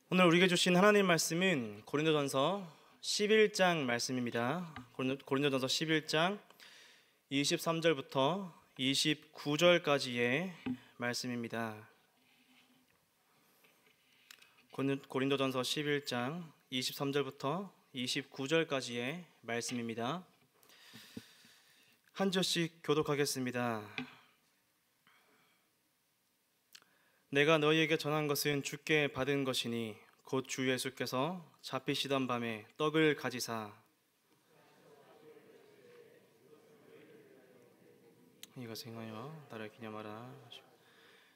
오늘 우리에게 주신 하나님 말씀은 고린도전서 11장 말씀입니다. 고린도전서 11장 23절부터 29절까지의 말씀입니다. 고린도전서 11장 23절부터 29절까지의 말씀입니다. 한 절씩 교독하겠습니다. 내가 너희에게 전한 것은 주께 받은 것이니 곧 주 예수께서 잡히시던 밤에 떡을 가지사 이것을 행하여 나를 기념하라.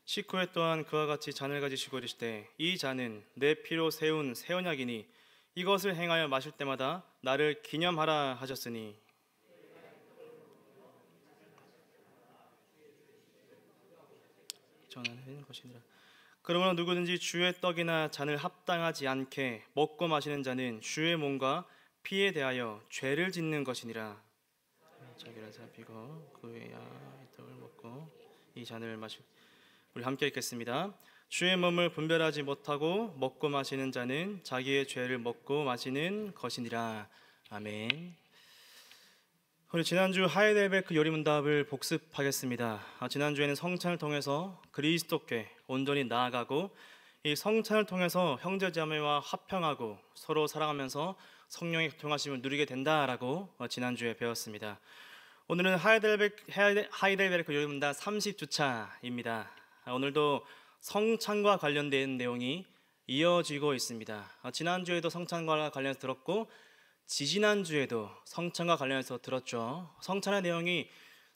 식후에 또한 그와 같이 잔을 가지시고 이르시되 이 잔은 내 피로 세운 새 언약이니 이것을 행하여 마실 때마다 나를 기념하라 하셨으니 전하는 것이니라. 그러므로 누구든지 주의 떡이나 잔을 합당하지 않게 먹고 마시는 자는 주의 몸과 피에 대하여 죄를 짓는 것이니라. 자기를 살피고 그 후에야 이 떡을 먹고 이 잔을 마시고. 우리 함께 읽겠습니다. 주의 몸을 분별하지 못하고 먹고 마시는 자는 자기의 죄를 먹고 마시는 것이니라. 아멘. 우리 지난주 하이델베르크 요리문답을 복습하겠습니다. 지난주에는 성찬을 통해서 그리스도께 온전히 나아가고 이 성찬을 통해서 형제자매와 화평하고 서로 사랑하면서 성령의 통하심을 누리게 된다라고 지난주에 배웠습니다. 오늘은 하이델베르크 요리문답 30주차입니다. 오늘도 성찬과 관련된 내용이 이어지고 있습니다. 지난주에도 성찬과 관련해서 들었고 지지난주에도 성찬과 관련해서 들었죠. 성찬의 내용이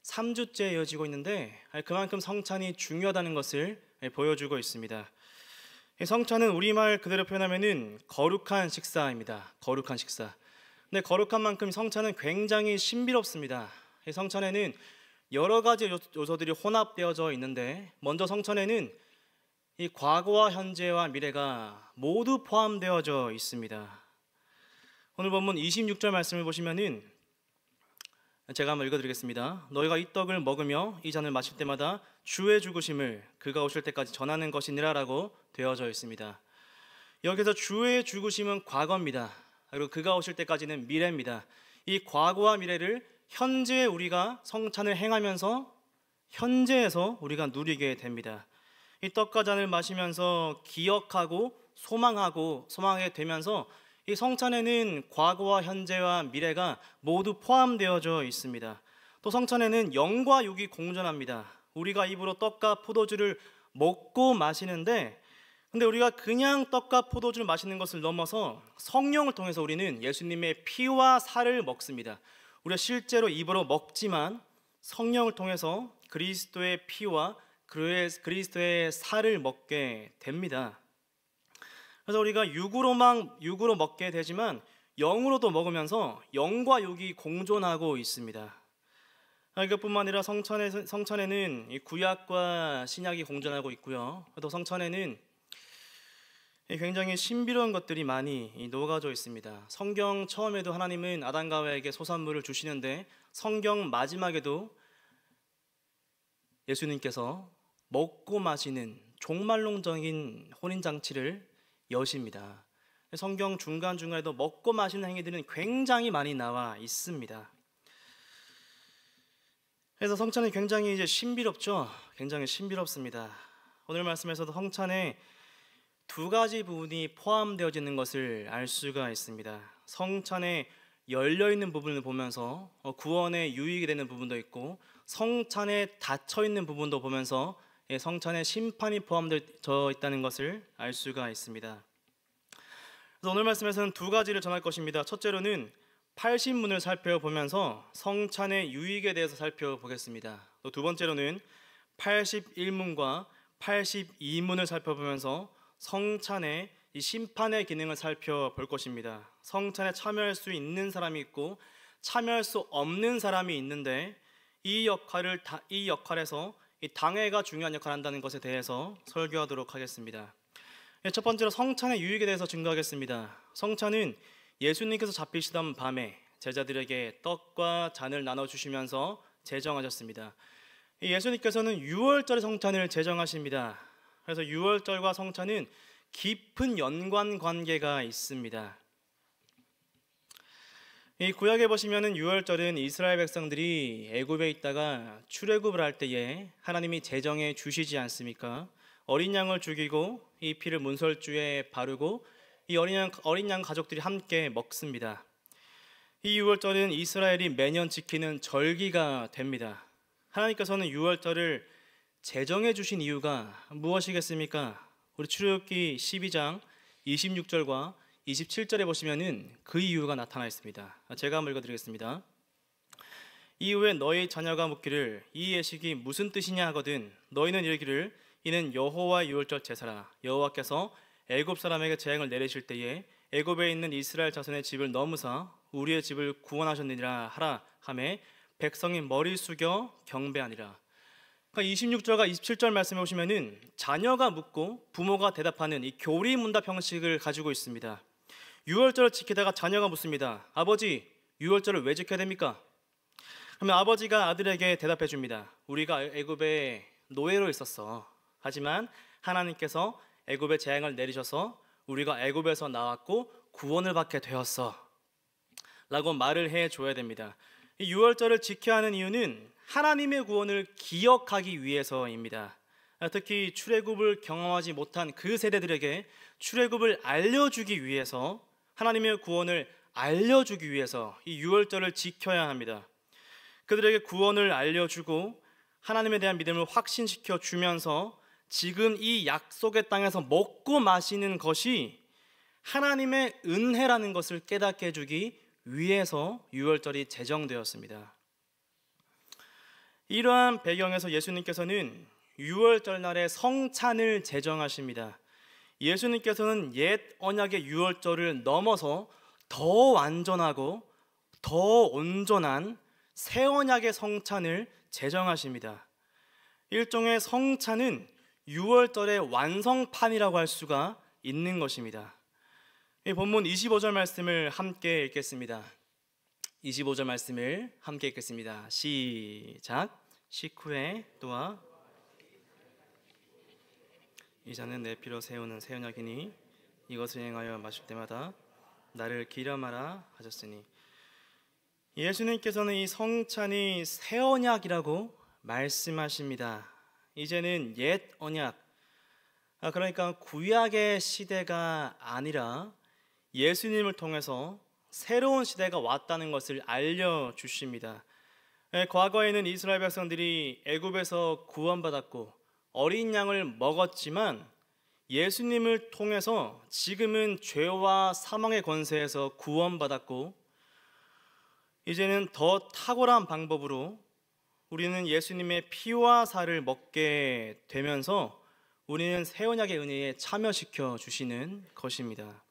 3주째 이어지고 있는데 그만큼 성찬이 중요하다는 것을 보여주고 있습니다. 성찬은 우리말 그대로 표현하면 거룩한 식사입니다. 거룩한 식사. 근데 거룩한 만큼 성찬은 굉장히 신비롭습니다. 성찬에는 여러 가지 요소들이 혼합되어져 있는데 먼저 성찬에는 이 과거와 현재와 미래가 모두 포함되어져 있습니다. 오늘 본문 26절 말씀을 보시면은 제가 한번 읽어드리겠습니다. 너희가 이 떡을 먹으며 이 잔을 마실 때마다 주의 죽으심을 그가 오실 때까지 전하는 것이니라 라고 되어져 있습니다. 여기서 주의 죽으심은 과거입니다. 그리고 그가 오실 때까지는 미래입니다. 이 과거와 미래를 현재 우리가 성찬을 행하면서 현재에서 우리가 누리게 됩니다. 이 떡과 잔을 마시면서 기억하고 소망하게 되면서 이 성찬에는 과거와 현재와 미래가 모두 포함되어져 있습니다. 또 성찬에는 영과 육이 공존합니다. 우리가 입으로 떡과 포도주를 먹고 마시는데 근데 우리가 그냥 떡과 포도주를 마시는 것을 넘어서 성령을 통해서 우리는 예수님의 피와 살을 먹습니다. 우리가 실제로 입으로 먹지만 성령을 통해서 그리스도의 피와 그리스도의 살을 먹게 됩니다. 그래서 우리가 육으로 먹게 되지만 영으로도 먹으면서 영과 육이 공존하고 있습니다. 이것뿐만 아니라 성찬에는 이 구약과 신약이 공존하고 있고요. 또 성찬에는 굉장히 신비로운 것들이 많이 녹아져 있습니다. 성경 처음에도 하나님은 아담과 하와에게 소산물을 주시는데 성경 마지막에도 예수님께서 먹고 마시는 종말론적인 혼인잔치를 여십니다. 성경 중간중간에도 먹고 마시는 행위들은 굉장히 많이 나와 있습니다. 그래서 성찬은 굉장히 신비롭죠. 굉장히 신비롭습니다. 오늘 말씀에서도 성찬에 두 가지 부분이 포함되어지는 것을 알 수가 있습니다. 성찬에 열려있는 부분을 보면서 구원에 유익이 되는 부분도 있고 성찬에 닫혀있는 부분도 보면서 성찬에 심판이 포함되어 있다는 것을 알 수가 있습니다. 그래서 오늘 말씀에서는 두 가지를 전할 것입니다. 첫째로는 80문을 살펴보면서 성찬의 유익에 대해서 살펴보겠습니다. 또 두 번째로는 81문과 82문을 살펴보면서 성찬의 이 심판의 기능을 살펴볼 것입니다. 성찬에 참여할 수 있는 사람이 있고 참여할 수 없는 사람이 있는데 이 역할에서 이 당회가 중요한 역할을 한다는 것에 대해서 설교하도록 하겠습니다. 첫 번째로 성찬의 유익에 대해서 증거하겠습니다. 성찬은 예수님께서 잡히시던 밤에 제자들에게 떡과 잔을 나눠주시면서 제정하셨습니다. 예수님께서는 6월절의 성찬을 제정하십니다. 그래서 6월절과 성찬은 깊은 연관 관계가 있습니다. 이 구약에 보시면은 유월절은 이스라엘 백성들이 애굽에 있다가 출애굽을 할 때에 하나님이 제정해 주시지 않습니까? 어린 양을 죽이고 이 피를 문설주에 바르고 이 어린 양 가족들이 함께 먹습니다. 이 유월절은 이스라엘이 매년 지키는 절기가 됩니다. 하나님께서는 유월절을 제정해 주신 이유가 무엇이겠습니까? 우리 출애굽기 12장 26절과 27절에 보시면은 그 이유가 나타나 있습니다. 제가 한번 읽어드리겠습니다. 이후에 너희 자녀가 묻기를 이 예식이 무슨 뜻이냐 하거든 너희는 이르기를 이는 여호와의 유월절 제사라. 여호와께서 애굽 사람에게 재앙을 내리실 때에 애굽에 있는 이스라엘 자손의 집을 넘으사 우리의 집을 구원하셨느니라 하라 하매 백성이 머리 숙여 경배하니라. 그러니까 26절과 27절 말씀에 보시면은 자녀가 묻고 부모가 대답하는 이 교리 문답 형식을 가지고 있습니다. 유월절을 지키다가 자녀가 묻습니다. 아버지, 유월절을 왜 지켜야 됩니까? 그러면 아버지가 아들에게 대답해 줍니다. 우리가 애굽에 노예로 있었어. 하지만 하나님께서 애굽에 재앙을 내리셔서 우리가 애굽에서 나왔고 구원을 받게 되었어 라고 말을 해줘야 됩니다. 이 유월절을 지켜야 하는 이유는 하나님의 구원을 기억하기 위해서입니다. 특히 출애굽을 경험하지 못한 그 세대들에게 출애굽을 알려주기 위해서, 하나님의 구원을 알려주기 위해서 이 유월절을 지켜야 합니다. 그들에게 구원을 알려주고 하나님에 대한 믿음을 확신시켜 주면서 지금 이 약속의 땅에서 먹고 마시는 것이 하나님의 은혜라는 것을 깨닫게 해주기 위해서 유월절이 제정되었습니다. 이러한 배경에서 예수님께서는 유월절 날에 성찬을 제정하십니다. 예수님께서는 옛 언약의 유월절을 넘어서 더 완전하고 더 온전한 새 언약의 성찬을 제정하십니다. 일종의 성찬은 유월절의 완성판이라고 할 수가 있는 것입니다. 이 본문 25절 말씀을 함께 읽겠습니다. 25절 말씀을 함께 읽겠습니다. 시작. 식후에 또한 이 잔은 내 피로 세우는 새 언약이니 이것을 행하여 마실 때마다 나를 기념하라 하셨으니, 예수님께서는 이 성찬이 새 언약이라고 말씀하십니다. 이제는 옛 언약, 그러니까 구약의 시대가 아니라 예수님을 통해서 새로운 시대가 왔다는 것을 알려주십니다. 과거에는 이스라엘 백성들이 애굽에서 구원받았고 어린 양을 먹었지만 예수님을 통해서 지금은 죄와 사망의 권세에서 구원받았고 이제는 더 탁월한 방법으로 우리는 예수님의 피와 살을 먹게 되면서 우리는 새 언약의 은혜에 참여시켜 주시는 것입니다.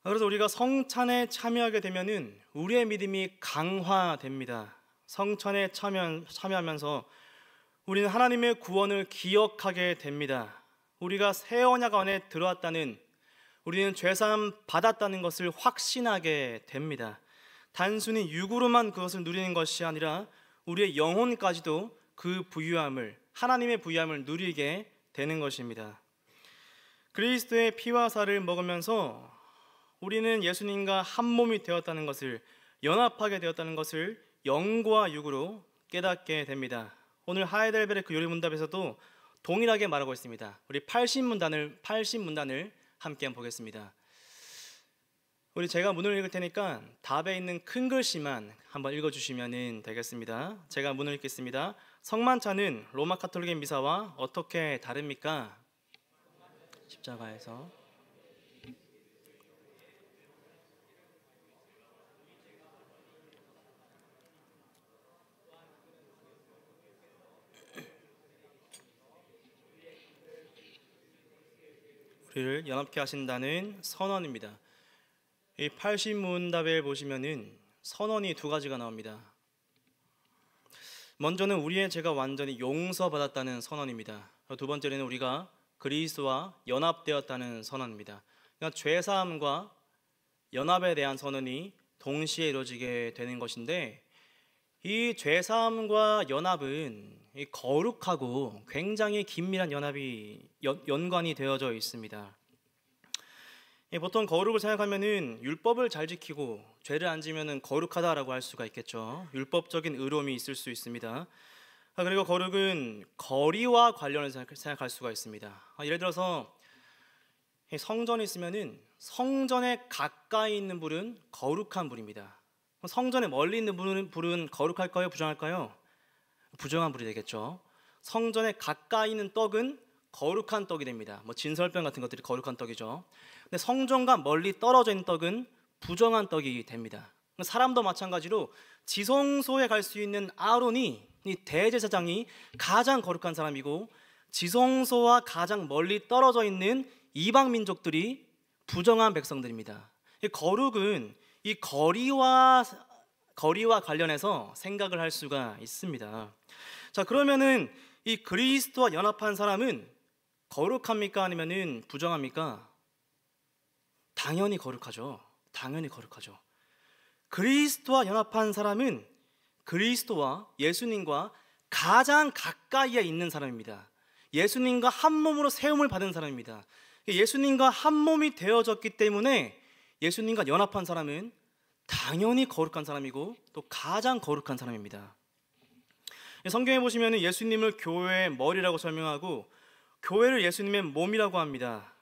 그래서 우리가 성찬에 참여하게 되면은 우리의 믿음이 강화됩니다. 성찬에 참여하면서 우리는 하나님의 구원을 기억하게 됩니다. 우리가 새 언약 안에 들어왔다는, 우리는 죄사함 받았다는 것을 확신하게 됩니다. 단순히 육으로만 그것을 누리는 것이 아니라 우리의 영혼까지도 그 부유함을, 하나님의 부유함을 누리게 되는 것입니다. 그리스도의 피와 살을 먹으면서 우리는 예수님과 한 몸이 되었다는 것을, 연합하게 되었다는 것을 영과 육으로 깨닫게 됩니다. 오늘 하이델베르크 요리문답에서도 동일하게 말하고 있습니다. 우리 80문단을 함께 한번 보겠습니다. 우리 제가 문을 읽을 테니까 답에 있는 큰 글씨만 한번 읽어주시면 되겠습니다. 제가 문을 읽겠습니다. 성만찬은 로마 카톨릭의 미사와 어떻게 다릅니까? 십자가에서 우리를 연합케 하신다는 선언입니다. 이 80문답에 보시면은 선언이 두 가지가 나옵니다. 먼저는 우리의 죄가 완전히 용서받았다는 선언입니다. 두 번째는 우리가 그리스도와 연합되었다는 선언입니다. 그러니까 죄사함과 연합에 대한 선언이 동시에 이루어지게 되는 것인데, 이 죄사함과 연합은 이 거룩하고 굉장히 긴밀한 연관이 되어져 있습니다. 보통 거룩을 생각하면은 율법을 잘 지키고 죄를 안 지면은 거룩하다라고 할 수가 있겠죠. 율법적인 의로움이 있을 수 있습니다. 그리고 거룩은 거리와 관련해서 생각할 수가 있습니다. 예를 들어서 성전이 있으면은 성전에 가까이 있는 불은 거룩한 불입니다. 성전에 멀리 있는 불은 거룩할까요? 부정할까요? 부정한 불이 되겠죠. 성전에 가까이 있는 떡은 거룩한 떡이 됩니다. 진설병 같은 것들이 거룩한 떡이죠. 근데 성전과 멀리 떨어져 있는 떡은 부정한 떡이 됩니다. 사람도 마찬가지로 지성소에 갈 수 있는 아론이, 이 대제사장이 가장 거룩한 사람이고, 지성소와 가장 멀리 떨어져 있는 이방 민족들이 부정한 백성들입니다. 이 거룩은 이 거리와 관련해서 생각을 할 수가 있습니다. 자, 그러면은 이 그리스도와 연합한 사람은 거룩합니까? 아니면은 부정합니까? 당연히 거룩하죠. 당연히 거룩하죠. 그리스도와 연합한 사람은 그리스도와 예수님과 가장 가까이에 있는 사람입니다. 예수님과 한 몸으로 세움을 받은 사람입니다. 예수님과 한 몸이 되어졌기 때문에 예수님과 연합한 사람은 당연히 거룩한 사람이고 또 가장 거룩한 사람입니다. 성경에 보시면 예수님을 교회의 머리라고 설명하고 교회를 예수님의 몸이라고 합니다.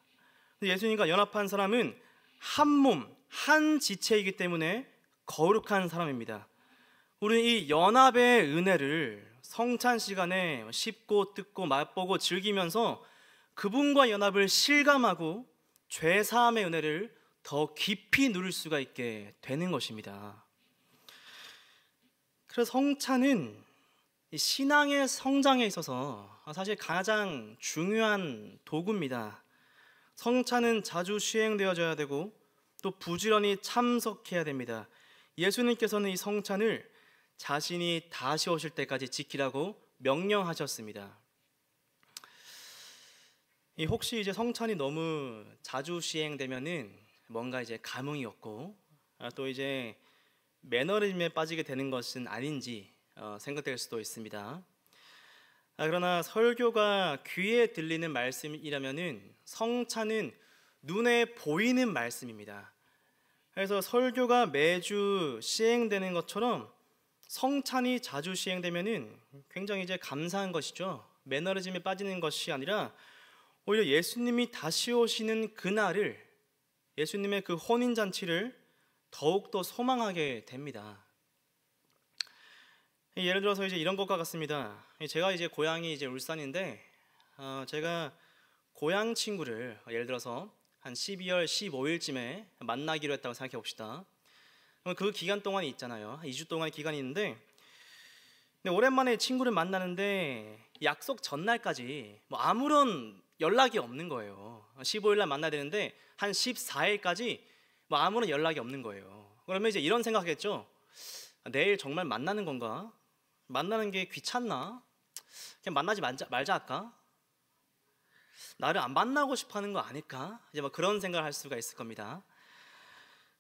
예수님과 연합한 사람은 한 몸, 한 지체이기 때문에 거룩한 사람입니다. 우리는 이 연합의 은혜를 성찬 시간에 씹고 뜯고 맛보고 즐기면서 그분과 연합을 실감하고 죄사함의 은혜를 더 깊이 누릴 수가 있게 되는 것입니다. 그래서 성찬은 신앙의 성장에 있어서 사실 가장 중요한 도구입니다. 성찬은 자주 시행되어져야 되고 또 부지런히 참석해야 됩니다. 예수님께서는 이 성찬을 자신이 다시 오실 때까지 지키라고 명령하셨습니다. 혹시 이제 성찬이 너무 자주 시행되면은 뭔가 이제 감흥이 없고 또 이제 매너리즘에 빠지게 되는 것은 아닌지 생각될 수도 있습니다. 그러나 설교가 귀에 들리는 말씀이라면은 성찬은 눈에 보이는 말씀입니다. 그래서 설교가 매주 시행되는 것처럼 성찬이 자주 시행되면은 굉장히 이제 감사한 것이죠. 매너리즘에 빠지는 것이 아니라 오히려 예수님이 다시 오시는 그날을, 예수님의 그 혼인 잔치를 더욱더 소망하게 됩니다. 예를 들어서 이제 이런 것과 같습니다. 제가 이제 고향이 이제 울산인데 제가 고향 친구를 예를 들어서 한 12월 15일쯤에 만나기로 했다고 생각해 봅시다. 그럼 그 기간 동안이 있잖아요. 2주 동안의 기간이 있는데 오랜만에 친구를 만나는데 약속 전날까지 아무런 연락이 없는 거예요. 15일 날 만나야 되는데 한 14일까지 아무런 연락이 없는 거예요. 그러면 이제 이런 생각하겠죠. 내일 정말 만나는 건가? 만나는 게 귀찮나? 그냥 만나지 말자 할까? 나를 안 만나고 싶어 하는 거 아닐까? 이제 그런 생각을 할 수가 있을 겁니다.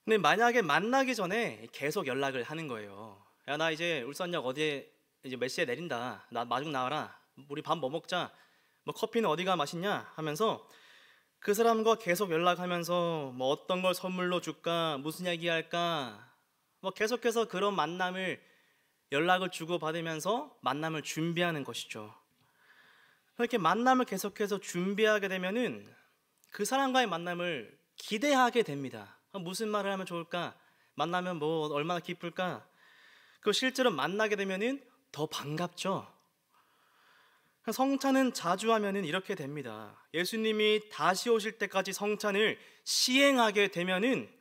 근데 만약에 만나기 전에 계속 연락을 하는 거예요. 야, 나 이제 울산역 어디에 이제 몇 시에 내린다. 나 마중 나와라. 우리 밥 뭐 먹자. 커피는 어디가 맛있냐? 하면서 그 사람과 계속 연락하면서 어떤 걸 선물로 줄까? 무슨 얘기 할까? 계속해서 그런 연락을 주고받으면서 만남을 준비하는 것이죠. 이렇게 만남을 계속해서 준비하게 되면은 그 사람과의 만남을 기대하게 됩니다. 무슨 말을 하면 좋을까? 만나면 얼마나 기쁠까? 그 실제로 만나게 되면은 더 반갑죠. 성찬은 자주 하면은 이렇게 됩니다. 예수님이 다시 오실 때까지 성찬을 시행하게 되면은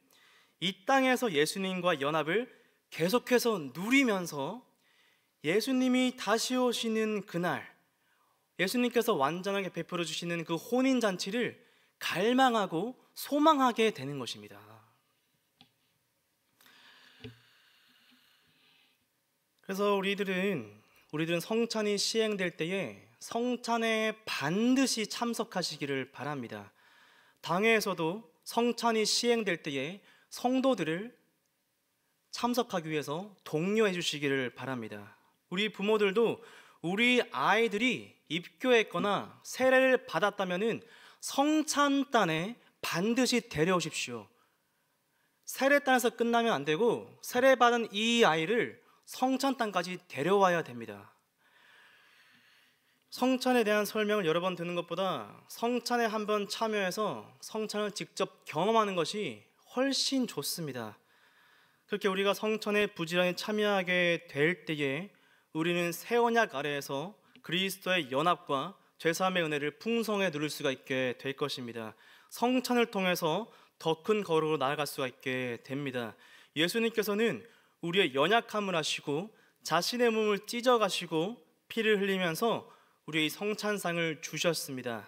이 땅에서 예수님과 연합을 계속해서 누리면서 예수님이 다시 오시는 그날, 예수님께서 완전하게 베풀어 주시는 그 혼인 잔치를 갈망하고 소망하게 되는 것입니다. 그래서 우리들은 성찬이 시행될 때에 성찬에 반드시 참석하시기를 바랍니다. 당회에서도 성찬이 시행될 때에 성도들을 참석하기 위해서 독려해 주시기를 바랍니다. 우리 부모들도 우리 아이들이 입교했거나 세례를 받았다면은 성찬단에 반드시 데려오십시오. 세례단에서 끝나면 안 되고 세례받은 이 아이를 성찬단까지 데려와야 됩니다. 성찬에 대한 설명을 여러 번 듣는 것보다 성찬에 한번 참여해서 성찬을 직접 경험하는 것이 훨씬 좋습니다. 그렇게 우리가 성찬에 부지런히 참여하게 될 때에 우리는 새 언약 아래에서 그리스도의 연합과 죄사함의 은혜를 풍성히 누릴 수가 있게 될 것입니다. 성찬을 통해서 더 큰 거룩으로 나아갈 수가 있게 됩니다. 예수님께서는 우리의 연약함을 아시고 자신의 몸을 찢어가시고 피를 흘리면서 우리의 성찬상을 주셨습니다.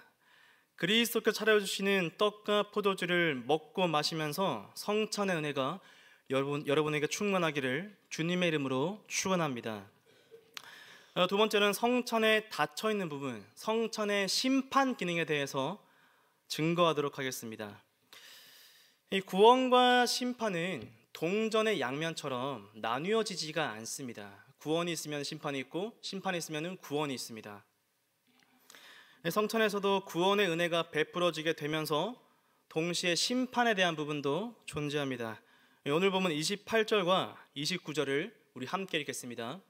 그리스도께 차려주시는 떡과 포도주를 먹고 마시면서 성찬의 은혜가 여러분에게 충만하기를 주님의 이름으로 축원합니다. 두 번째는 성찬에 닫혀있는 부분, 성찬의 심판 기능에 대해서 증거하도록 하겠습니다. 이 구원과 심판은 동전의 양면처럼 나뉘어지지가 않습니다. 구원이 있으면 심판이 있고 심판이 있으면 구원이 있습니다. 성찬에서도 구원의 은혜가 베풀어지게 되면서 동시에 심판에 대한 부분도 존재합니다. 오늘 보면 28절과 29절을 우리 함께 읽겠습니다.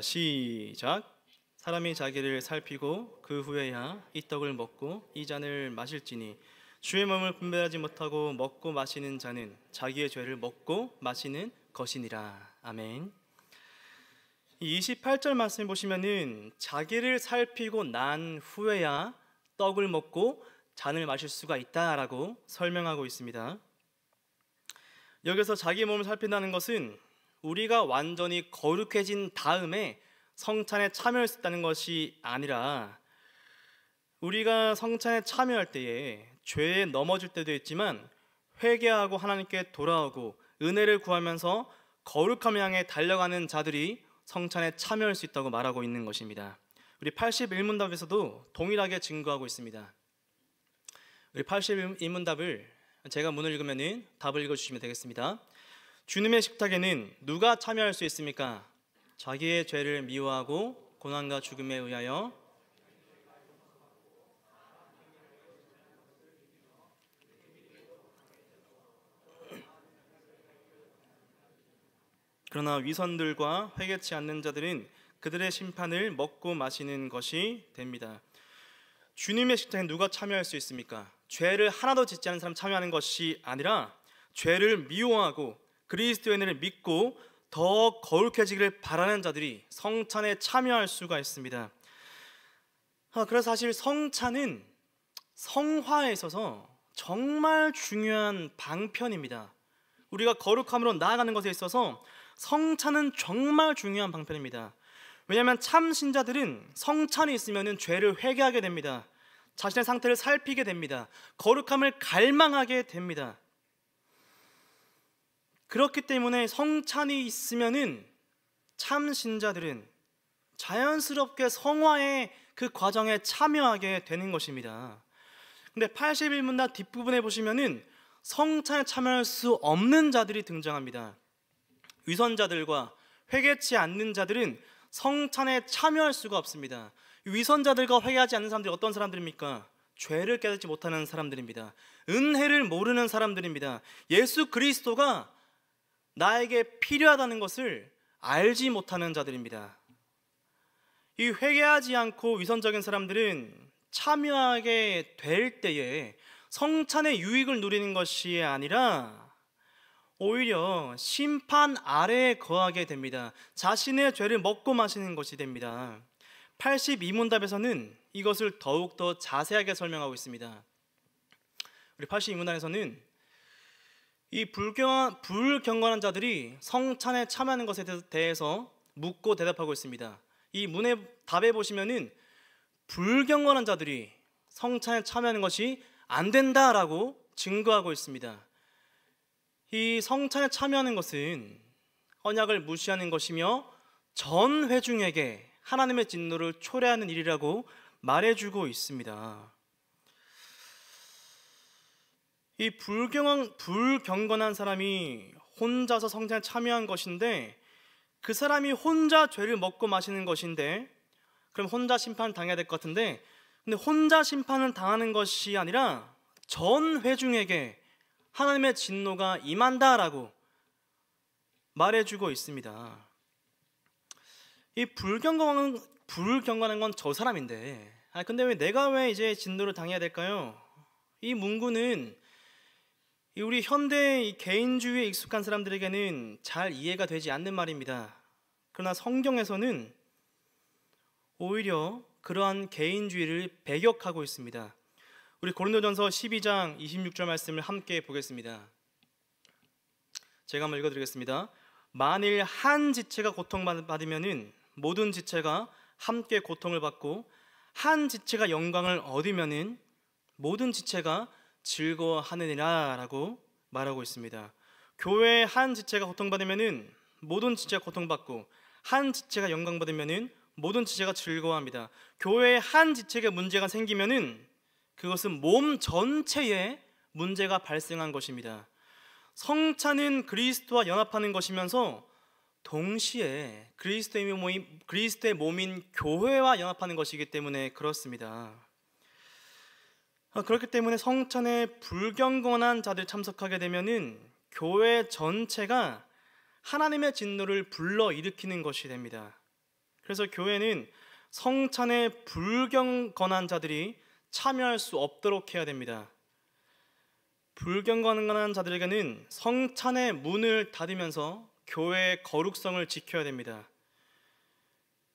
시작. 사람이 자기를 살피고 그 후에야 이 떡을 먹고 이 잔을 마실지니 주의 몸을 분별하지 못하고 먹고 마시는 자는 자기의 죄를 먹고 마시는 것이니라. 아멘. 이 28절 말씀 보시면은 자기를 살피고 난 후에야 떡을 먹고 잔을 마실 수가 있다라고 설명하고 있습니다. 여기서 자기 몸을 살핀다는 것은 우리가 완전히 거룩해진 다음에 성찬에 참여할 수 있다는 것이 아니라 우리가 성찬에 참여할 때에 죄에 넘어질 때도 있지만 회개하고 하나님께 돌아오고 은혜를 구하면서 거룩함을 향해 달려가는 자들이 성찬에 참여할 수 있다고 말하고 있는 것입니다. 우리 81문답에서도 동일하게 증거하고 있습니다. 우리 81문답을 제가 문을 읽으면 답을 읽어주시면 되겠습니다. 주님의 식탁에는 누가 참여할 수 있습니까? 자기의 죄를 미워하고 고난과 죽음에 의하여 그러나 위선들과 회개치 않는 자들은 그들의 심판을 먹고 마시는 것이 됩니다. 주님의 식탁에 누가 참여할 수 있습니까? 죄를 하나도 짓지 않은 사람 참여하는 것이 아니라 죄를 미워하고 그리스도의 은혜를 믿고 더 거룩해지기를 바라는 자들이 성찬에 참여할 수가 있습니다. 그래서 사실 성찬은 성화에 있어서 정말 중요한 방편입니다. 우리가 거룩함으로 나아가는 것에 있어서 성찬은 정말 중요한 방편입니다. 왜냐하면 참 신자들은 성찬이 있으면 죄를 회개하게 됩니다. 자신의 상태를 살피게 됩니다. 거룩함을 갈망하게 됩니다. 그렇기 때문에 성찬이 있으면 참 신자들은 자연스럽게 성화의 그 과정에 참여하게 되는 것입니다. 근데 81문답 뒷부분에 보시면은 성찬에 참여할 수 없는 자들이 등장합니다. 위선자들과 회개치 않는 자들은 성찬에 참여할 수가 없습니다. 위선자들과 회개하지 않는 사람들이 어떤 사람들입니까? 죄를 깨닫지 못하는 사람들입니다. 은혜를 모르는 사람들입니다. 예수 그리스도가 나에게 필요하다는 것을 알지 못하는 자들입니다. 이 회개하지 않고 위선적인 사람들은 참여하게 될 때에 성찬의 유익을 누리는 것이 아니라 오히려 심판 아래에 거하게 됩니다. 자신의 죄를 먹고 마시는 것이 됩니다. 82문답에서는 이것을 더욱더 자세하게 설명하고 있습니다. 우리 82문답에서는 이 불경건한 자들이 성찬에 참여하는 것에 대해서 묻고 대답하고 있습니다. 이 문의 답에 보시면은 불경건한 자들이 성찬에 참여하는 것이 안 된다라고 증거하고 있습니다. 이 성찬에 참여하는 것은 언약을 무시하는 것이며 전 회중에게 하나님의 진노를 초래하는 일이라고 말해주고 있습니다. 이 불경건한 사람이 혼자서 성찬에 참여한 것인데 그 사람이 혼자 죄를 먹고 마시는 것인데 그럼 혼자 심판 당해야 될 것 같은데 근데 혼자 심판을 당하는 것이 아니라 전 회중에게 하나님의 진노가 임한다라고 말해주고 있습니다. 이 불경건한 건 저 사람인데 근데 내가 왜 이제 진노를 당해야 될까요? 이 문구는 우리 현대 개인주의에 익숙한 사람들에게는 잘 이해가 되지 않는 말입니다. 그러나 성경에서는 오히려 그러한 개인주의를 배격하고 있습니다. 우리 고린도전서 12장 26절 말씀을 함께 보겠습니다. 제가 한번 읽어드리겠습니다. 만일 한 지체가 고통받으면은 모든 지체가 함께 고통을 받고 한 지체가 영광을 얻으면은 모든 지체가 즐거워하느니라 라고 말하고 있습니다. 교회의 한 지체가 고통받으면은 모든 지체가 고통받고 한 지체가 영광받으면은 모든 지체가 즐거워합니다. 교회의 한 지체가 문제가 생기면은 그것은 몸 전체에 문제가 발생한 것입니다. 성찬은 그리스도와 연합하는 것이면서 동시에 그리스도의 몸인 교회와 연합하는 것이기 때문에 그렇습니다. 그렇기 때문에 성찬에 불경건한 자들 참석하게 되면은 교회 전체가 하나님의 진노를 불러일으키는 것이 됩니다. 그래서 교회는 성찬에 불경건한 자들이 참여할 수 없도록 해야 됩니다. 불경건한 자들에게는 성찬의 문을 닫으면서 교회의 거룩성을 지켜야 됩니다.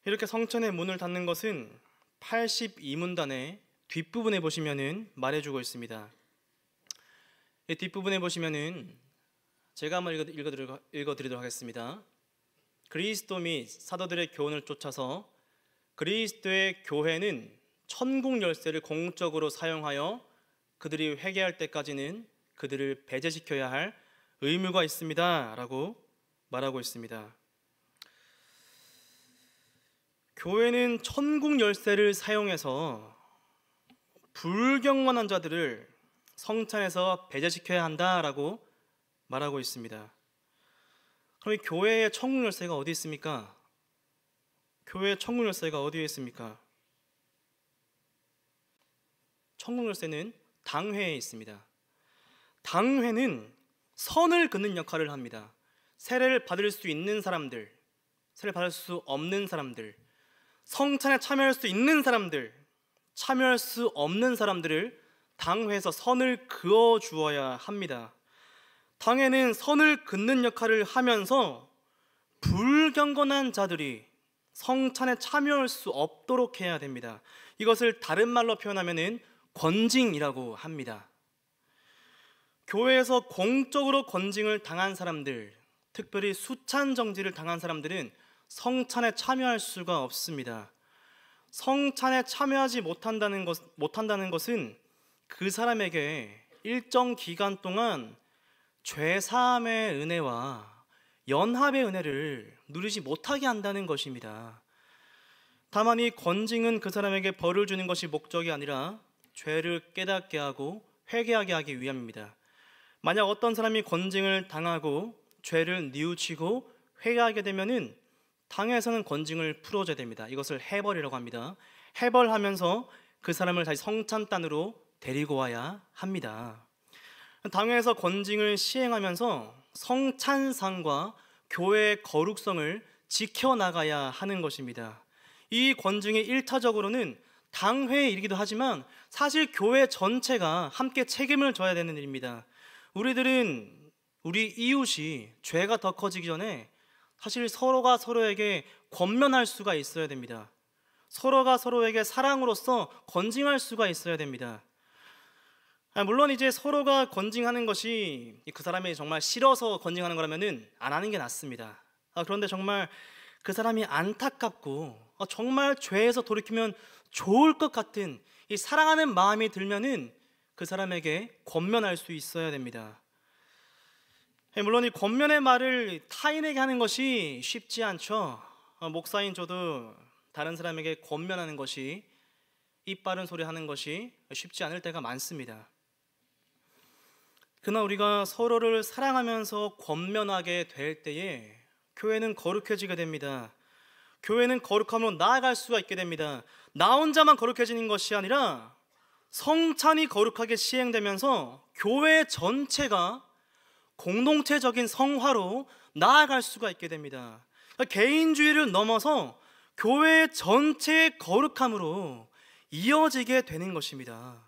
이렇게 성찬의 문을 닫는 것은 82문단의 뒷부분에 보시면은 말해주고 있습니다. 이 뒷부분에 보시면은 제가 한번 읽어드리도록 하겠습니다. 그리스도 및 사도들의 교훈을 쫓아서 그리스도의 교회는 천국 열쇠를 공적으로 사용하여 그들이 회개할 때까지는 그들을 배제시켜야 할 의무가 있습니다 라고 말하고 있습니다. 교회는 천국 열쇠를 사용해서 불경건한 자들을 성찬에서 배제시켜야 한다라고 말하고 있습니다. 그럼 이 교회의 천국 열쇠가 어디 있습니까? 교회의 천국 열쇠가 어디에 있습니까? 천국 열쇠는 당회에 있습니다. 당회는 선을 긋는 역할을 합니다. 세례를 받을 수 있는 사람들, 세례를 받을 수 없는 사람들, 성찬에 참여할 수 있는 사람들, 참여할 수 없는 사람들을 당회에서 선을 그어 주어야 합니다. 당회는 선을 긋는 역할을 하면서 불경건한 자들이 성찬에 참여할 수 없도록 해야 됩니다. 이것을 다른 말로 표현하면 권징이라고 합니다. 교회에서 공적으로 권징을 당한 사람들, 특별히 수찬정지를 당한 사람들은 성찬에 참여할 수가 없습니다. 성찬에 참여하지 못한다는 것은 그 사람에게 일정 기간 동안 죄사함의 은혜와 연합의 은혜를 누리지 못하게 한다는 것입니다. 다만 이 권징은 그 사람에게 벌을 주는 것이 목적이 아니라 죄를 깨닫게 하고 회개하게 하기 위함입니다. 만약 어떤 사람이 권징을 당하고 죄를 뉘우치고 회개하게 되면은 당회에서는 권징을 풀어줘야 됩니다. 이것을 해벌이라고 합니다. 해벌하면서 그 사람을 다시 성찬단으로 데리고 와야 합니다. 당회에서 권징을 시행하면서 성찬상과 교회의 거룩성을 지켜나가야 하는 것입니다. 이 권징의 1차적으로는 당회에 이르기도 하지만 사실 교회 전체가 함께 책임을 져야 되는 일입니다. 우리 이웃이 죄가 더 커지기 전에 사실 서로가 서로에게 권면할 수가 있어야 됩니다. 서로가 서로에게 사랑으로서 권징할 수가 있어야 됩니다. 물론 이제 서로가 권징하는 것이 그 사람이 정말 싫어서 권징하는 거라면은 안 하는 게 낫습니다. 그런데 정말 그 사람이 안타깝고 정말 죄에서 돌이키면 좋을 것 같은 이 사랑하는 마음이 들면은 그 사람에게 권면할 수 있어야 됩니다. 물론 이 권면의 말을 타인에게 하는 것이 쉽지 않죠. 목사인 저도 다른 사람에게 권면하는 것이, 입 바른 소리 하는 것이 쉽지 않을 때가 많습니다. 그러나 우리가 서로를 사랑하면서 권면하게 될 때에 교회는 거룩해지게 됩니다. 교회는 거룩함으로 나아갈 수가 있게 됩니다. 나 혼자만 거룩해지는 것이 아니라 성찬이 거룩하게 시행되면서 교회 전체가 공동체적인 성화로 나아갈 수가 있게 됩니다. 개인주의를 넘어서 교회 전체의 거룩함으로 이어지게 되는 것입니다.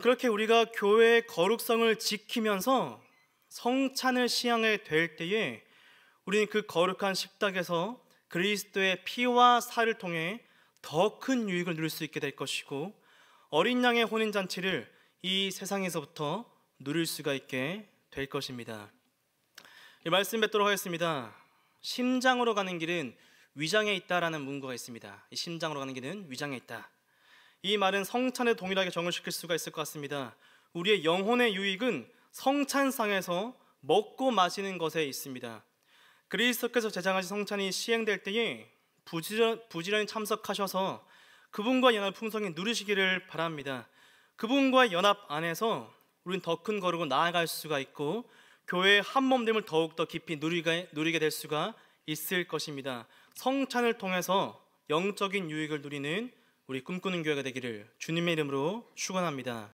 그렇게 우리가 교회의 거룩성을 지키면서 성찬을 시행하게 될 때에 우리는 그 거룩한 식탁에서 그리스도의 피와 살을 통해 더 큰 유익을 누릴 수 있게 될 것이고, 어린 양의 혼인잔치를 이 세상에서부터 누릴 수가 있게 될 것입니다. 이 말씀 뵙도록 하겠습니다. 심장으로 가는 길은 위장에 있다라는 문구가 있습니다. 이 심장으로 가는 길은 위장에 있다. 이 말은 성찬에 동일하게 적용시킬 수가 있을 것 같습니다. 우리의 영혼의 유익은 성찬상에서 먹고 마시는 것에 있습니다. 그리스도께서 제정하신 성찬이 시행될 때에 부지런히 참석하셔서 그분과 연합 풍성히 누리시기를 바랍니다. 그분과의 연합 안에서 우리는 더 큰 거룩으로 나아갈 수가 있고 교회의 한몸됨을 더욱더 깊이 누리게 될 수가 있을 것입니다. 성찬을 통해서 영적인 유익을 누리는 우리 꿈꾸는 교회가 되기를 주님의 이름으로 축원합니다.